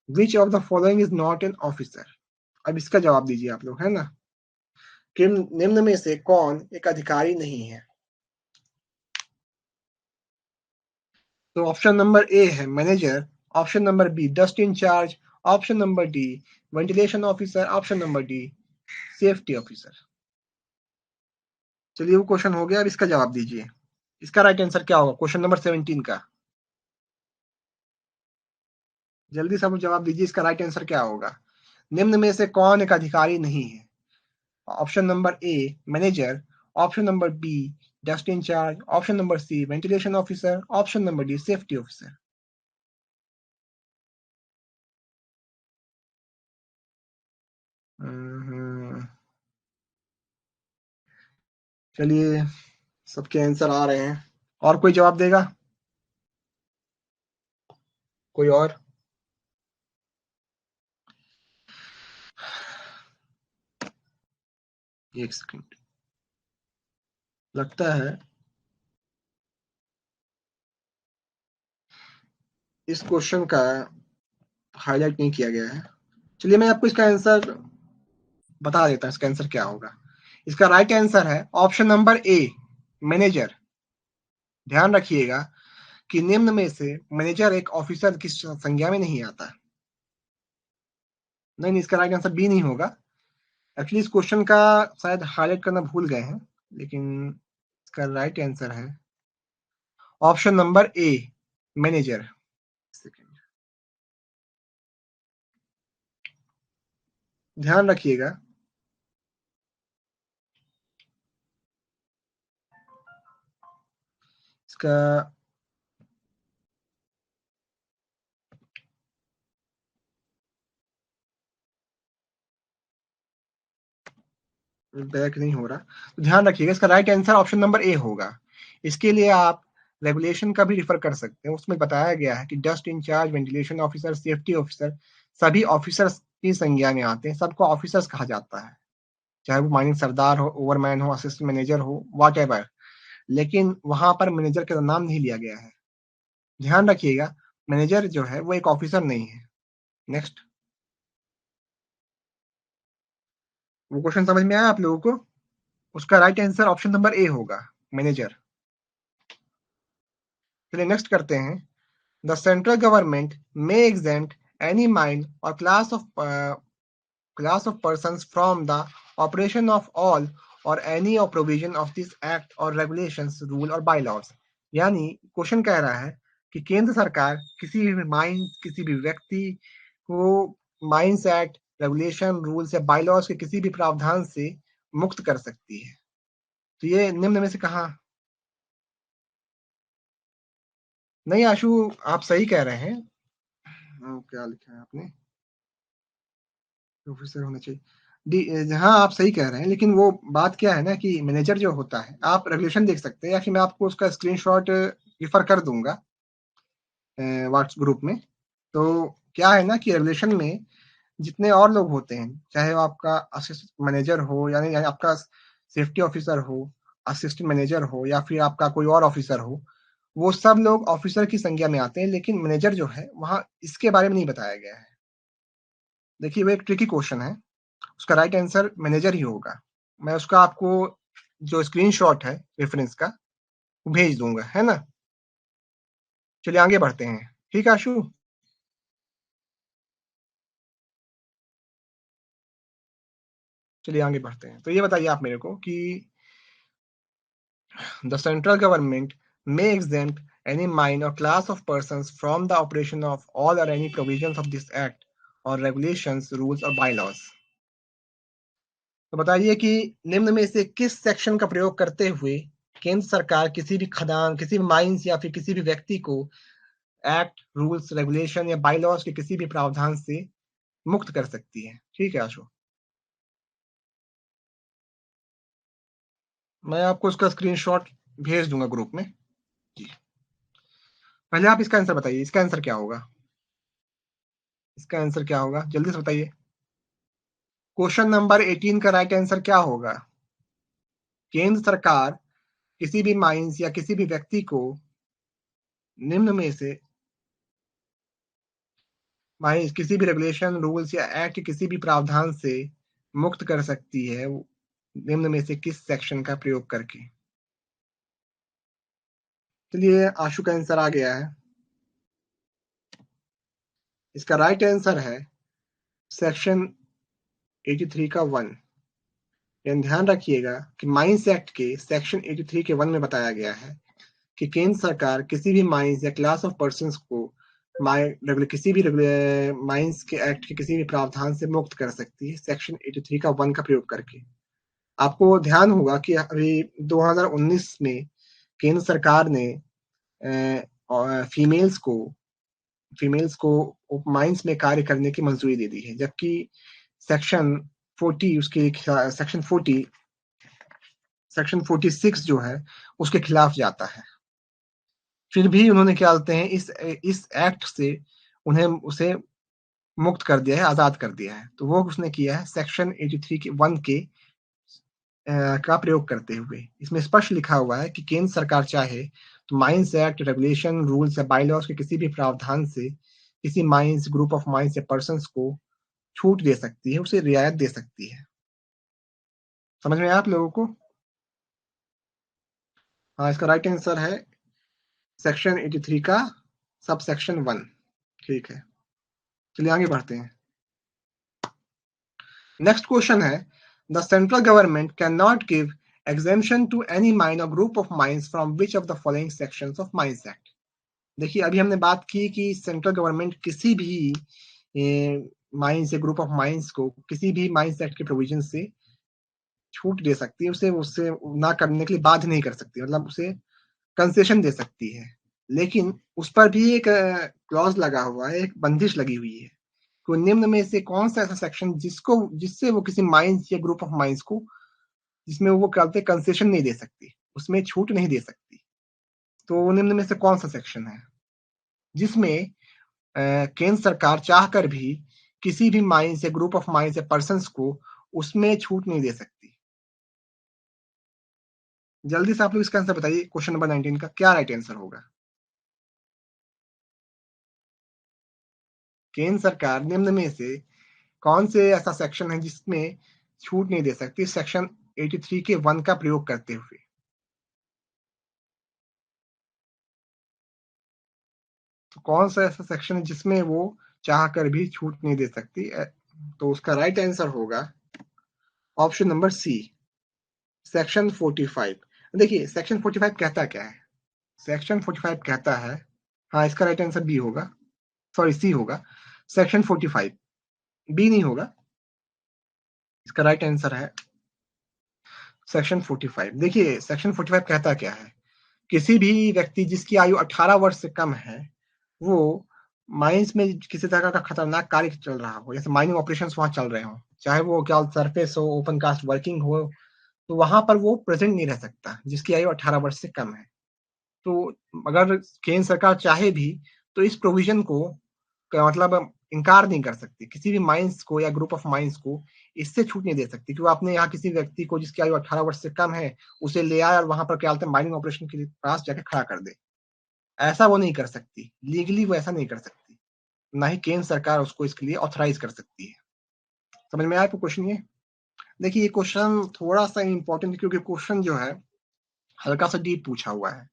Which of the following is not an officer. अब इसका जवाब दीजिए आप लोग, है ना, कि निम्न में से कौन एक अधिकारी नहीं है। तो ऑप्शन नंबर ए है manager, option number B dust incharge, option number D ventilation officer, option number D safety officer. चलिए वो क्वेश्चन हो गया, अब इसका जवाब दीजिए। इसका राइट आंसर क्या होगा क्वेश्चन नंबर 17 का? जल्दी सब जवाब दीजिए, इसका राइट आंसर क्या होगा। निम्न में से कौन एक अधिकारी नहीं है। Option number A manager, option number B dust incharge, option number C ventilation officer, option number D safety officer. चलिए सबके आंसर आ रहे हैं, और कोई जवाब देगा? कोई और? एक सेकंड, लगता है इस क्वेश्चन का हाईलाइट नहीं किया गया है। चलिए मैं आपको इसका आंसर बता देता हूँ, इसका आंसर क्या होगा। इसका राइट आंसर है ऑप्शन नंबर ए मैनेजर। ध्यान रखिएगा कि निम्न में से मैनेजर एक ऑफिसर की संज्ञा में नहीं आता। नहीं, इसका राइट आंसर बी नहीं होगा। एक्चुअली इस क्वेश्चन का शायद हाईलाइट करना भूल गए हैं, लेकिन इसका राइट आंसर है ऑप्शन नंबर ए मैनेजर। ध्यान रखिएगा, इसका बैक नहीं हो रहा, तो ध्यान रखिएगा इसका राइट आंसर ऑप्शन नंबर ए होगा। इसके लिए आप रेगुलेशन का भी रिफर कर सकते हैं, उसमें बताया गया है कि dust incharge, ventilation officer, safety officer सभी ऑफिसर्स की संज्ञा में आते हैं, सबको ऑफिसर्स कहा जाता है, चाहे वो माइनिंग सरदार हो, ओवरमैन हो, असिस्टेंट मैनेजर हो, वॉट एवर। लेकिन वहां पर मैनेजर का नाम नहीं लिया गया है। ध्यान रखिएगा, मैनेजर जो है वो एक ऑफिसर नहीं है। नेक्स्ट, वो क्वेश्चन समझ में आया आप लोगों को? उसका राइट आंसर ऑप्शन नंबर ए होगा, मैनेजर। चलिए नेक्स्ट करते हैं। The central government may exempt any mine or class of persons from the operation of all or any of provision of this act or regulations, rule or bylaws। यानी question कह रहा है कि केंद्र सरकार किसी भी व्यक्ति को माइंस एक्ट, रेगुलेशन, रूल्स या बायलॉज के किसी भी प्रावधान से मुक्त कर सकती है। तो ये निम्न में से कहाँ? नहीं आशु, आप सही कह रहे हैं। क्या लिखा है आपने? प्रोफेसर होना चाहिए। हाँ आप सही कह रहे हैं, लेकिन वो बात क्या है ना कि मैनेजर जो होता है, आप रेगुलेशन देख सकते हैं या फिर मैं आपको उसका स्क्रीनशॉट रिफर कर दूंगा व्हाट्सएप ग्रुप में। तो क्या है ना कि रेगुलेशन में जितने और लोग होते हैं, चाहे वो आपका असिस्टेंट मैनेजर हो, यानी आपका सेफ्टी ऑफिसर हो, असिस्टेंट मैनेजर हो, या फिर आपका कोई और ऑफिसर हो, वो सब लोग ऑफिसर की संज्ञा में आते हैं, लेकिन मैनेजर जो है वहां इसके बारे में नहीं बताया गया है। देखिए वो एक ट्रिकी क्वेश्चन है, उसका राइट आंसर मैनेजर ही होगा। मैं उसका आपको जो स्क्रीनशॉट है रेफरेंस का भेज दूंगा, है ना। चलिए आगे बढ़ते हैं। ठीक है आशु, चलिए आगे बढ़ते हैं। तो ये बताइए आप मेरे को कि the central government may exempt any minor class of persons from the operation of all or any provisions of this act or regulations, rules or bylaws। तो बताइए कि निम्न में से किस सेक्शन का प्रयोग करते हुए केंद्र सरकार किसी भी खदान, किसी भी माइंस या फिर किसी भी व्यक्ति को एक्ट, रूल्स, रेगुलेशन या बाइलॉज के किसी भी प्रावधान से मुक्त कर सकती है। ठीक है आशु, मैं आपको उसका स्क्रीनशॉट भेज दूंगा ग्रुप में। जी, पहले आप इसका आंसर बताइए, इसका आंसर क्या होगा? इसका आंसर क्या होगा, जल्दी से बताइए। क्वेश्चन नंबर 18 का राइट आंसर क्या होगा? केंद्र सरकार किसी भी माइंस या किसी भी व्यक्ति को निम्न में से माइंस किसी भी रेगुलेशन, रूल्स या एक्ट के किसी भी प्रावधान से मुक्त कर सकती है, निम्न में से किस सेक्शन का प्रयोग करके? चलिए आशु का आंसर आ गया है। इसका राइट आंसर है सेक्शन 83 का 1। ध्यान रखिएगा कि माइंस एक्ट के सेक्शन 83 के 1 में बताया गया है कि केंद्र सरकार किसी भी माइंस या क्लास ऑफ पर्संस को किसी भी माइंस के एक्ट के किसी भी प्रावधान से मुक्त कर सकती है, सेक्शन 83 का 1 का प्रयोग करके। आपको ध्यान होगा कि अभी 2019 में केंद्र सरकार ने फीमेल्स को माइंस में कार्य करने की मंजूरी दे दी है, जबकि सेक्शन 40 उसके सेक्शन 46 जो है उसके खिलाफ जाता है। फिर भी उन्होंने क्या बोलते हैं, इस एक्ट से उसे मुक्त कर दिया है, आजाद कर दिया है। तो वो उसने किया है सेक्शन 83 के 1 के का प्रयोग करते हुए। इसमें स्पष्ट लिखा हुआ है कि केंद्र सरकार चाहे तो माइंस एक्ट, रेगुलेशन, रूल्स या बाइलॉज के किसी भी प्रावधान से किसी माइंस, ग्रुप ऑफ माइंस या पर्संस को छूट दे सकती है, उसे रियायत दे सकती है। समझ में आया आप लोगों को? हाँ, इसका राइट आंसर है सेक्शन 83 का सब सेक्शन 1। ठीक है, चलिए आगे बढ़ते हैं। नेक्स्ट क्वेश्चन है, the central government can not give exemption to any minor group of mines from which of the following sections of Mines Act। देखिए अभी हमने बात की कि सेंट्रल गवर्नमेंट किसी भी माइंस या ग्रुप ऑफ माइंस को किसी भी माइंस एक्ट के प्रोविजन से छूट दे सकती है, उसे उससे ना करने के लिए बाध्य नहीं कर सकती, मतलब उसे कंसेशन दे सकती है। लेकिन उस पर भी एक क्लॉज लगा हुआ है, एक बंदिश लगी हुई है। तो निम्न में से कौन सा ऐसा सेक्शन जिससे वो किसी माइंस या ग्रुप ऑफ माइंस को, जिसमें वो कहते हैं कंसेशन नहीं दे सकती, उसमें छूट नहीं दे सकती। तो निम्न में से कौन सा सेक्शन है जिसमें केंद्र सरकार चाहकर भी किसी भी माइंस या ग्रुप ऑफ माइंस या पर्संस को उसमें छूट नहीं दे सकती? जल्दी से आप लोग इसका आंसर बताइए। क्वेश्चन नंबर 19 का क्या राइट आंसर होगा? केंद्र सरकार निम्न में से कौन से ऐसा सेक्शन है जिसमें छूट नहीं दे सकती, सेक्शन 83 के 1 का प्रयोग करते हुए? तो कौन सा ऐसा सेक्शन है जिसमें वो चाह कर भी छूट नहीं दे सकती? तो उसका राइट आंसर होगा ऑप्शन नंबर सी, सेक्शन 45। देखिए सेक्शन 45 कहता क्या है? सेक्शन 45 कहता है, हाँ इसका राइट आंसर बी होगा, सॉरी सी होगा, सेक्शन 45, बी नहीं होगा, इसका राइट आंसर है सेक्शन 45। देखिए सेक्शन 45 कहता क्या है, किसी भी व्यक्ति जिसकी आयु 18 वर्ष से कम है, वो माइंस में किसी तरह का खतरनाक कार्य चल रहा हो, जैसे माइनिंग ऑपरेशंस वहां चल रहे हो, चाहे वो क्या सरफेस हो, ओपन कास्ट वर्किंग हो, तो वहां पर वो प्रेजेंट नहीं रह सकता जिसकी आयु 18 वर्ष से कम है। तो अगर केंद्र सरकार चाहे भी तो इस प्रोविजन को मतलब इनकार नहीं कर सकती, किसी भी माइंस को या ग्रुप ऑफ माइंस को इससे छूट नहीं दे सकती कि वो अपने यहाँ किसी व्यक्ति को जिसकी आयु 18 वर्ष से कम है उसे ले आए और वहां पर क्या बोलते हैं माइनिंग ऑपरेशन के लिए पास जाके खड़ा कर दे। ऐसा वो नहीं कर सकती, लीगली वो ऐसा नहीं कर सकती, ना ही केंद्र सरकार उसको इसके लिए ऑथराइज कर सकती है। समझ में आया आपको क्वेश्चन ये? देखिए ये क्वेश्चन थोड़ा सा इंपॉर्टेंट क्योंकि क्वेश्चन जो है हल्का सा डीप पूछा हुआ है,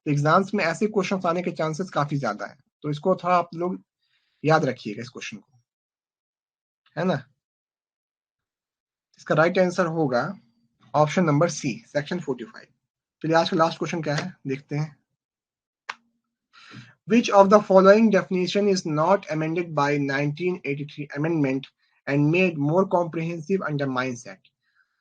तो एग्जाम्स में ऐसे क्वेश्चन आने के चांसेस काफी ज्यादा है, तो इसको थोड़ा आप लोग याद रखिएगा इस क्वेश्चन को, है ना। इसका राइट आंसर होगा ऑप्शन नंबर सी, सेक्शन 45। चलिए आज का लास्ट क्वेश्चन क्या है देखते हैं। Which of the following definition is not amended by 1983 amendment and made more comprehensive under Mines Act?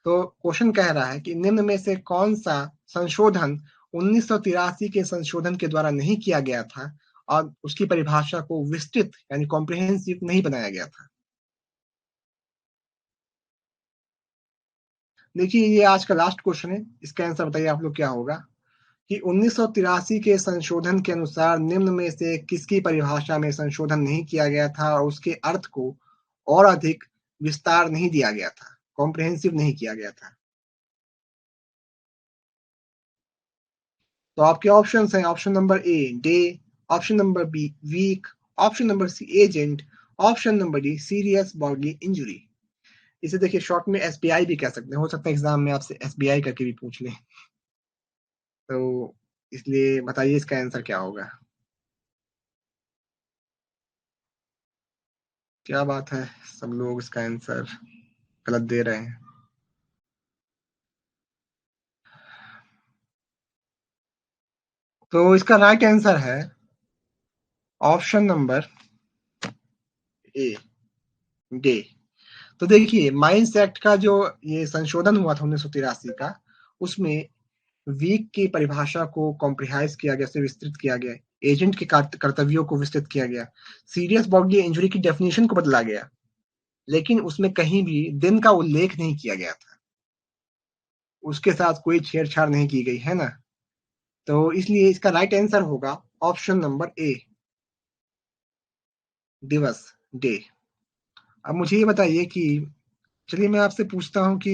तो क्वेश्चन कह रहा है कि निम्न में से कौन सा संशोधन 1983 के संशोधन के द्वारा नहीं किया गया था और उसकी परिभाषा को विस्तृत यानी कॉम्प्रिहेंसिव नहीं बनाया गया था। देखिए ये आज का लास्ट क्वेश्चन है, इसका आंसर बताइए आप लोग क्या होगा कि 1983 के संशोधन के अनुसार निम्न में से किसकी परिभाषा में संशोधन नहीं किया गया था और उसके अर्थ को और अधिक विस्तार नहीं दिया गया था, कॉम्प्रिहेंसिव नहीं किया गया था। तो आपके ऑप्शंस हैं, option number A day, option number B week, option number C agent, option number D serious bodily injury. इसे देखिए शॉर्ट में एसबीआई भी कह सकते हैं, हो सकता है एग्जाम में आपसे एसबीआई करके भी पूछ लें, तो इसलिए बताइए इसका आंसर क्या होगा। क्या बात है, सब लोग इसका आंसर गलत दे रहे हैं। तो इसका राइट आंसर है ऑप्शन नंबर ए डे। तो देखिए माइंस एक्ट का जो ये संशोधन हुआ था 1983 का, उसमें वीक की परिभाषा को कॉम्प्रिहाइज किया गया, से विस्तृत किया गया, एजेंट के कर्तव्यों को विस्तृत किया गया, सीरियस बॉडली इंजरी की डेफिनेशन को बदला गया, लेकिन उसमें कहीं भी दिन का उल्लेख नहीं किया गया था, उसके साथ कोई छेड़छाड़ नहीं की गई, है ना। तो इसलिए इसका राइट आंसर होगा ऑप्शन नंबर ए दिवस, डे। अब मुझे ये बताइए कि चलिए मैं आपसे पूछता हूँ कि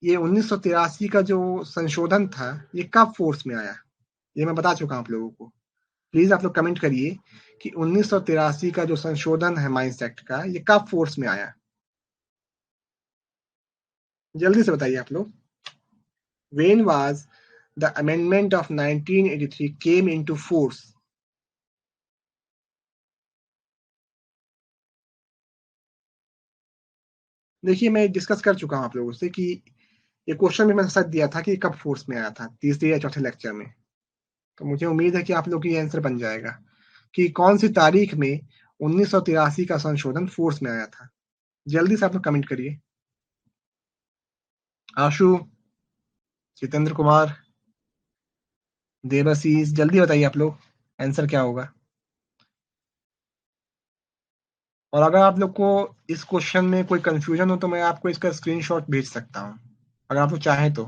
ये 1983 का जो संशोधन था ये कब फोर्स में आया, ये मैं बता चुका हूँ आप लोगों को। प्लीज आप लोग कमेंट करिए कि 1983 का जो संशोधन है माइंस एक्ट का ये कब फोर्स में आया, जल्दी से बताइए आप लोग। When was the amendment of 1983 came into force? देखिए मैं डिस्कस कर चुका हूँ आप लोगों से कि ये क्वेश्चन भी मैंने सच दिया था कि कब फोर्स में आया था तीसरे या चौथे लेक्चर में, तो मुझे उम्मीद है कि आप लोग की आंसर बन जाएगा कि कौन सी तारीख में 1983 का संशोधन फोर्स में आया था। जल्दी से आप लोग कमेंट करिए। आशु, जितेंद्र कुमार, देवाशीष, जल्दी बताइए आप लोग आंसर क्या होगा। और अगर आप लोग को इस क्वेश्चन में कोई कंफ्यूजन हो तो मैं आपको इसका स्क्रीनशॉट भेज सकता हूँ, अगर आप लोग चाहें तो।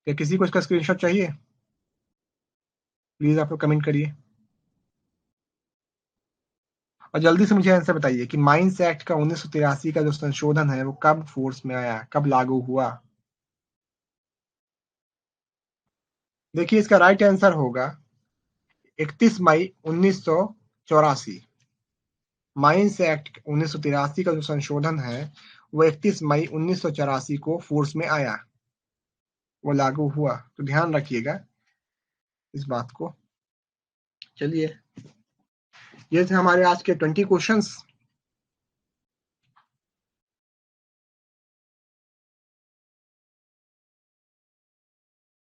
क्या किसी को इसका स्क्रीनशॉट चाहिए? प्लीज आप लोग कमेंट करिए और जल्दी से मुझे आंसर बताइए कि माइंस एक्ट का 1983 का जो संशोधन है वो कब फोर्स में आया, कब लागू हुआ। देखिए इसका राइट आंसर होगा 31 मई 1984। माइंस एक्ट 1983 का जो संशोधन है वो 31 मई 1984 को फोर्स में आया, वो लागू हुआ, तो ध्यान रखिएगा इस बात को। चलिए ये थे हमारे आज के 20 क्वेश्चंस।